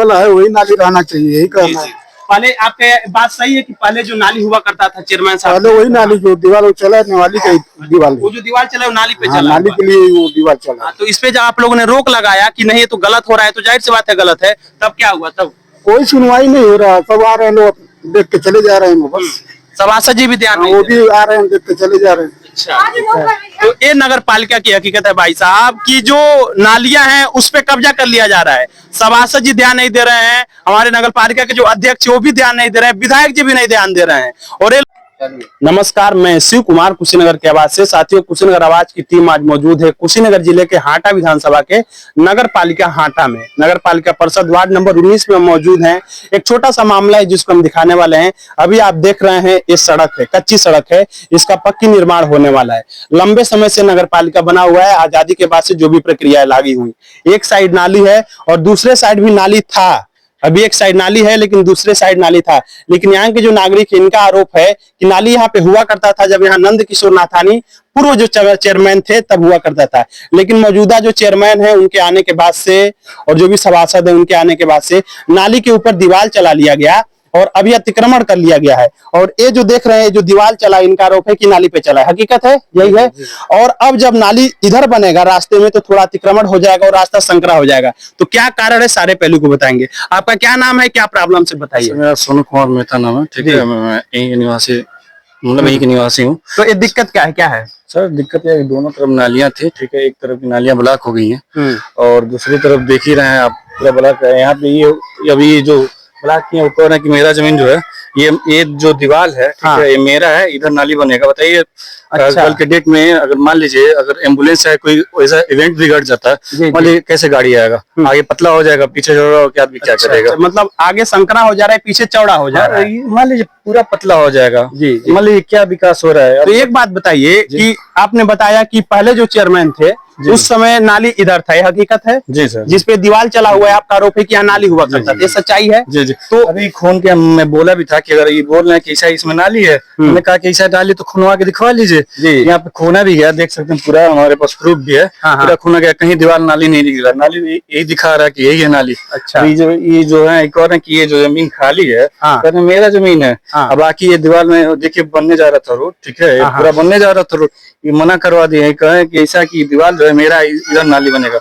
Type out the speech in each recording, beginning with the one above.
वाला है वही नाली रहना चाहिए, यही कहना है। पहले आपके बात सही है कि पहले जो नाली हुआ करता था चेयरमैन साहब, पहले वही नाली जो दीवार चला नाली का दीवार, वो जो दीवार चला वो नाली पे हाँ, चला, नाली के लिए वो दीवार चला। तो इस पे जब आप लोगों ने रोक लगाया कि नहीं ये तो गलत हो रहा है, तो जाहिर सी बात है गलत है, तब क्या हुआ? तब कोई सुनवाई नहीं हो रहा, सब आ रहे हैं लोग देख के चले जा रहे हैं बस। सभासद जी भी ध्यान नहीं वो दे भी आ रहे हैं देख के चले जा रहे हैं। अच्छा, तो ये नगर पालिका की हकीकत है भाई साहब की जो नालियां हैं उस पे कब्जा कर लिया जा रहा है। सभासद जी ध्यान नहीं दे रहे हैं, हमारे नगर पालिका के जो अध्यक्ष वो भी ध्यान नहीं दे रहे हैं, विधायक जी भी नहीं ध्यान दे रहे हैं। और ये नमस्कार, मैं शिव कुमार कुशीनगर के आवाज से। साथियों, कुशीनगर आवाज की टीम आज मौजूद है कुशीनगर जिले के हाटा विधानसभा के नगर पालिका हाटा में। नगर पालिका परिषद वार्ड नंबर 19 में मौजूद हैं। एक छोटा सा मामला है जिसको हम दिखाने वाले हैं। अभी आप देख रहे हैं ये सड़क है, कच्ची सड़क है, इसका पक्की निर्माण होने वाला है। लंबे समय से नगर पालिका बना हुआ है, आजादी के बाद से जो भी प्रक्रिया लागू हुई। एक साइड नाली है और दूसरे साइड भी नाली था। अभी एक साइड नाली है लेकिन दूसरे साइड नाली था। लेकिन यहाँ के जो नागरिक है इनका आरोप है कि नाली यहाँ पे हुआ करता था जब यहाँ नंद किशोर नाथानी पूर्व जो चेयरमैन थे तब हुआ करता था। लेकिन मौजूदा जो चेयरमैन है उनके आने के बाद से और जो भी सभासद है उनके आने के बाद से नाली के ऊपर दीवार चला लिया गया और अभी अतिक्रमण कर लिया गया है। और ये जो देख रहे हैं जो दीवार चला, इनका आरोप है कि नाली पे चला है। हकीकत है यही है। और अब जब नाली इधर बनेगा रास्ते में तो थोड़ा अतिक्रमण हो जाएगा और रास्ता संकरा हो जाएगा। तो क्या कारण है सारे पहलू को बताएंगे। आपका क्या नाम है, क्या प्रॉब्लम से बताइए। मेरा सोनू कुमार मेहता नाम है। ठीक है, मैं यहीं निवासी, मतलब यहीं के निवासी हूँ। तो ये दिक्कत क्या है? सर दिक्कत है दोनों तरफ नालियां थी। ठीक है, एक तरफ की नालियां ब्लॉक हो गई हैं और दूसरी तरफ देख ही रहे हैं आप, पूरा ब्लॉक है। यहाँ पे ये अभी जो ब्लॉक किया ऊपर है कि मेरा जमीन जो है ये जो दीवार है, ठीक है, ये मेरा है, इधर नाली बनेगा। बताइए अच्छा। कल के डेट में अगर मान लीजिए अगर एम्बुलेंस है, कोई ऐसा इवेंट बिगड़ जाता है, मान लीजिए कैसे गाड़ी आएगा, आगे पतला हो जाएगा, पीछे चौड़ा हो के आदमी क्या करेगा। मतलब आगे संकरा हो जा रहा है, पीछे चौड़ा हो जा रहा है। मान लीजिए पूरा पतला हो जाएगा जी। मान लीजिए क्या विकास हो रहा है। तो एक बात बताइए कि आपने बताया कि पहले जो चेयरमैन थे उस समय नाली इधर था, ये हकीकत है जी सर। जिसपे दीवार चला हुआ है, आपका आरोप है कि यहाँ नाली हुआ करता था, ये सच्चाई है जी जी। तो अभी खून के मैं बोला भी था कि अगर ये बोल रहे हैं कि ऐसा इसमें नाली है, मैंने कहा कि ऐसा नाली तो खूनवा के दिखवा लीजिए। यहाँ पे खूना भी गया, देख सकते हैं, पूरा हमारे पास प्रूफ भी है। पूरा खूना गया, कहीं दीवार नाली नहीं दिख रहा, नाली यही दिखा रहा है कि यही है नाली। अच्छा, ये जो है एक और है कि ये जो जमीन खाली है मेरा जमीन है। अब बाकी ये दीवार में देखिए बनने जा रहा था रोड, ठीक है, पूरा बनने जा रहा था रोड, ये मना करवा दिया, कहे कि ऐसा की दीवार जो है मेरा, इधर नाली बनेगा।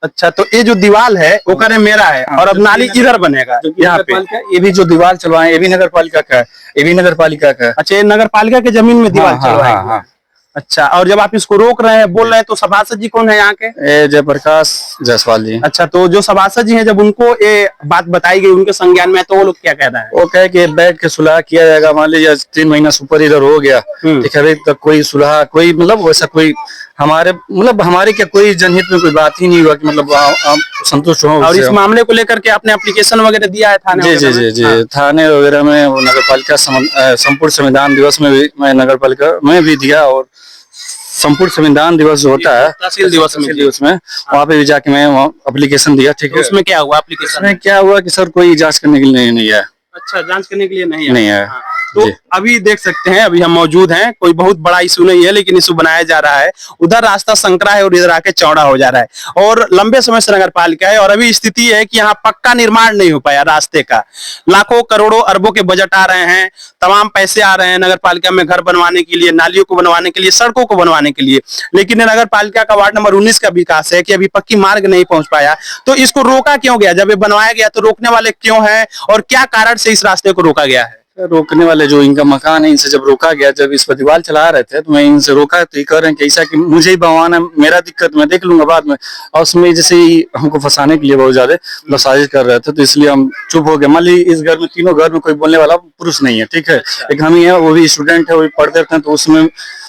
अच्छा, तो ये जो दीवार है वो करे मेरा है और अब नाली इधर बनेगा यहाँ पे। ये भी जो दीवार चलवाए ये भी नगर पालिका का है, ये भी नगर पालिका का है। अच्छा, ये नगर पालिका के जमीन में दीवार चलवाएंगे। अच्छा, और जब आप इसको रोक रहे हैं, बोल रहे हैं, तो सभासद जी कौन है यहाँ के? जयप्रकाश जायसवाल जी। अच्छा, तो जो सभासद जी हैं जब उनको ये बात बताई गई उनके संज्ञान में, तो वो लोग क्या कह रहे हैं? वो कहे कि बैठ के सुलह किया जाएगा। मान लीजिए 3 महीना से ऊपर इधर हो गया, ठीक है, अभी तक कोई सुलह, कोई मतलब वैसा कोई हमारे क्या कोई जनहित में कोई बात ही नहीं हुआ कि मतलब संतुष्ट हो। और इस मामले को लेकर के आपने एप्लीकेशन वगैरह दिया है थाने? जी जी जी, थाने वगैरह में, नगर पालिका संपूर्ण संविधान दिवस में भी मैं नगर पालिका में भी दिया, और संपूर्ण संविधान दिवस जो होता है तहसील दिवस में वहाँ पे भी जाके मैं एप्लीकेशन दिया। ठीक है, उसमें क्या हुआ? एप्लीकेशन में क्या हुआ कि सर कोई जांच करने के लिए नहीं है। अच्छा, जांच करने के लिए नहीं है। तो अभी देख सकते हैं, अभी हम मौजूद हैं, कोई बहुत बड़ा इशू नहीं है लेकिन इशू बनाया जा रहा है। उधर रास्ता संकरा है और इधर आके चौड़ा हो जा रहा है और लंबे समय से नगर पालिका है और अभी स्थिति है कि यहाँ पक्का निर्माण नहीं हो पाया रास्ते का। लाखों करोड़ों अरबों के बजट आ रहे हैं, तमाम पैसे आ रहे हैं नगर पालिका में, घर बनवाने के लिए, नालियों को बनवाने के लिए, सड़कों को बनवाने के लिए। लेकिन नगर पालिका का वार्ड नंबर 19 का विकास है कि अभी पक्की मार्ग नहीं पहुंच पाया। तो इसको रोका क्यों गया? जब ये बनवाया गया तो रोकने वाले क्यों है और क्या कारण से इस रास्ते को रोका गया है? रोकने वाले जो इनका मकान है, इनसे जब रोका गया, जब इस पर दीवार चला रहे थे तो मैं इनसे रोका, तो ये कह रहे हैं कि ऐसा कि मुझे ही बनवाना, मेरा दिक्कत मैं देख लूंगा बाद में। और उसमें जैसे ही हमको फंसाने के लिए बहुत ज्यादा साजिश कर रहे थे, तो इसलिए हम चुप हो गए। मान लीजिए इस घर में, तीनों घर में कोई बोलने वाला पुरुष नहीं है, ठीक है, एक हम ही है, वो भी स्टूडेंट है, वो भी पढ़ते रहते हैं, तो उसमें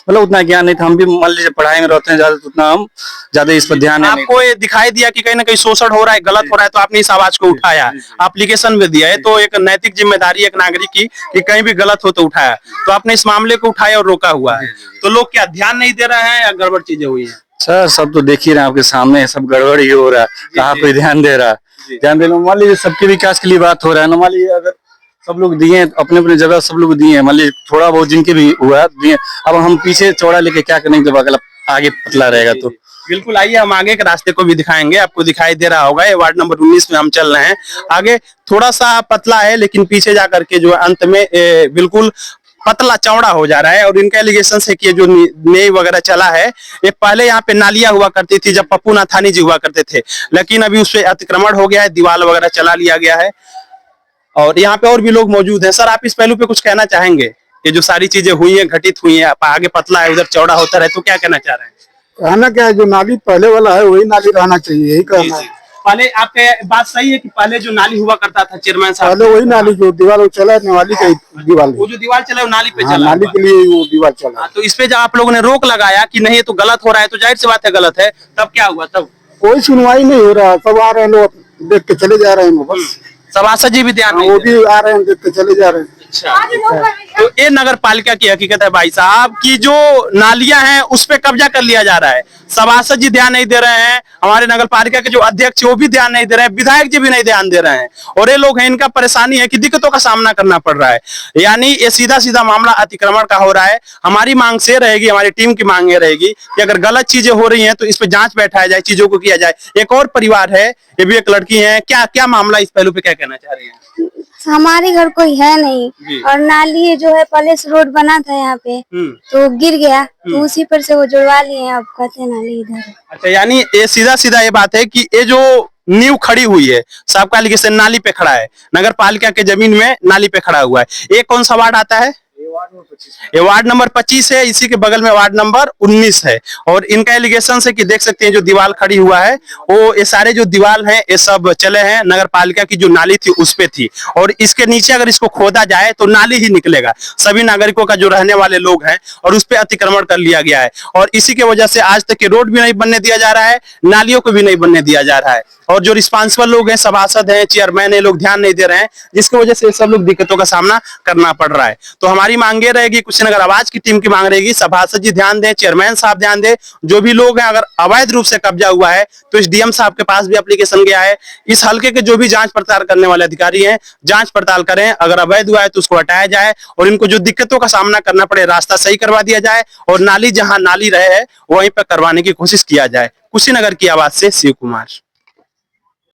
मतलब उतना ज्ञान नहीं था। हम भी मान लीजिए पढ़ाई में रहते हैं ज्यादा, तो उतना हम ज्यादा इस पर ध्यान। आपको ये दिखाई दिया कि कहीं ना कहीं शोषण हो रहा है, गलत हो रहा है, तो आपने इस आवाज को उठाया, एप्लीकेशन में दिया है। तो एक नैतिक जिम्मेदारी एक नागरिक की कि कहीं भी गलत हो तो उठाया, तो आपने इस मामले को उठाया और रोका हुआ है। तो लोग क्या ध्यान नहीं दे रहे हैं या गड़बड़ चीजें हुई है? सर सब तो देख ही रहे हैं आपके सामने, सब गड़बड़ ही हो रहा है, कहाँ पे ध्यान दे रहा है। ध्यान देना, मान लीजिए सबके विकास के लिए बात हो रहा है ना, मान लीजिए अगर सब लोग दिए अपने अपने जगह, सब लोग दिए, मान लीजिए थोड़ा बहुत जिनके भी हुआ दिए, अब हम पीछे चौड़ा लेके क्या करेंगे जब अगला आगे पतला रहेगा तो बिल्कुल, आइए हम आगे के रास्ते को भी दिखाएंगे, आपको दिखाई दे रहा होगा ये वार्ड नंबर 19 में हम चल रहे हैं। आगे थोड़ा सा पतला है, लेकिन पीछे जा करके जो अंत में बिल्कुल पतला चौड़ा हो जा रहा है। और इनका एलिगेशन है कि ये जो नई वगैरह चला है, ये पहले यहाँ पे नालियां हुआ करती थी जब पप्पू नाथानी जी हुआ करते थे, लेकिन अभी उस पे अतिक्रमण हो गया है, दीवार वगैरह चला लिया गया है। और यहाँ पे और भी लोग मौजूद हैं। सर, आप इस पहलू पे कुछ कहना चाहेंगे? ये जो सारी चीजें हुई हैं, घटित हुई हैं, आगे पतला है उधर चौड़ा होता रहे, तो क्या कहना चाह रहे हैं? कहना क्या है, जो नाली पहले वाला है वही नाली रहना चाहिए, यही कहना है। पहले आपके बात सही है कि पहले जो नाली हुआ करता था चेयरमैन साहब, पहले वही नाली जो दीवार चला है, नाली का दीवार, वो जो दीवार चला वो नाली पे हाँ, चला नाली के लिए वो दीवार चला। हाँ, तो इस पे जब आप लोगों ने रोक लगाया कि नहीं ये तो गलत हो रहा है, तो जाहिर सी बात है गलत है, तब क्या हुआ? तब कोई सुनवाई नहीं हो रहा, सब आ रहे हैं लोग, देख के चले जा रहे हैं बस। सभासद जी भी ध्यान हाँ, नहीं वो दे भी आ रहे हैं, देख के चले जा रहे हैं। तो ये नगर पालिका की हकीकत है भाई साहब, की जो नालियां हैं उस पे कब्जा कर लिया जा रहा है। सभासद जी ध्यान नहीं दे रहे हैं, हमारे नगर पालिका के जो अध्यक्ष वो भी ध्यान नहीं दे रहे हैं, विधायक जी भी नहीं ध्यान दे रहे हैं। और ये लोग हैं, इनका परेशानी है कि दिक्कतों का सामना करना पड़ रहा है। यानी ये सीधा सीधा मामला अतिक्रमण का हो रहा है। हमारी मांग से रहेगी, हमारी टीम की मांग ये रहेगी कि अगर गलत चीजें हो रही हैं तो इस पे जांच बैठाया जाए, चीजों को किया जाए। एक और परिवार है, ये भी एक लड़की है, क्या क्या मामला, इस पहलू पे क्या कहना चाह रही है? हमारे घर कोई है नहीं, और नाली जो है पहले से रोड बना था यहाँ पे, तो गिर गया, तो उसी पर से वो जुड़वा लिए, अब कहते हैं नाली इधर है। अच्छा, यानी ये सीधा सीधा ये बात है कि ये जो नींव खड़ी हुई है, सबका एलिगेशन नाली पे खड़ा है, नगर पालिका के जमीन में नाली पे खड़ा हुआ है। ये कौन सा वार्ड आता है? ये वार्ड नंबर 25 है, इसी के बगल में वार्ड नंबर 19 है। और इनका एलिगेशन है कि देख सकते हैं जो दीवार खड़ी हुआ है, वो ये सारे जो दीवार हैं ये सब चले हैं, नगर पालिका की जो नाली थी उस पे थी। और इसके नीचे अगर इसको खोदा जाए तो नाली ही निकलेगा, सभी नागरिकों का जो रहने वाले लोग हैं, और उस पे अतिक्रमण कर लिया गया है। और इसी की वजह से आज तक के रोड भी नहीं बनने दिया जा रहा है, नालियों को भी नहीं बनने दिया जा रहा है। और जो रिस्पॉन्सिबल लोग हैं, सभासद हैं, चेयरमैन है, लोग ध्यान नहीं दे रहे हैं, जिसकी वजह से सब लोग दिक्कतों का सामना करना पड़ रहा है। तो हमारी मांगे रहेगी, कुशीनगर आवाज की टीम की मांग रहेगी, सभासद जी ध्यान दें, चेयरमैन साहब ध्यान दें, जो भी लोग हैं, अगर अवैध रूप से कब्जा हुआ है तो इस डीएम साहब के पास भी एप्लीकेशन गया है। इस हल्के के जो भी जांच पड़ताल करने वाले अधिकारी हैं, जांच पड़ताल करें, अगर अवैध हुआ है तो उसको हटाया जाए, और इनको जो दिक्कतों का सामना करना पड़े रास्ता सही करवा दिया जाए, और नाली जहां नाली रहे है वहीं पर करवाने की कोशिश किया जाए। कुशीनगर की आवाज से शिव कुमार।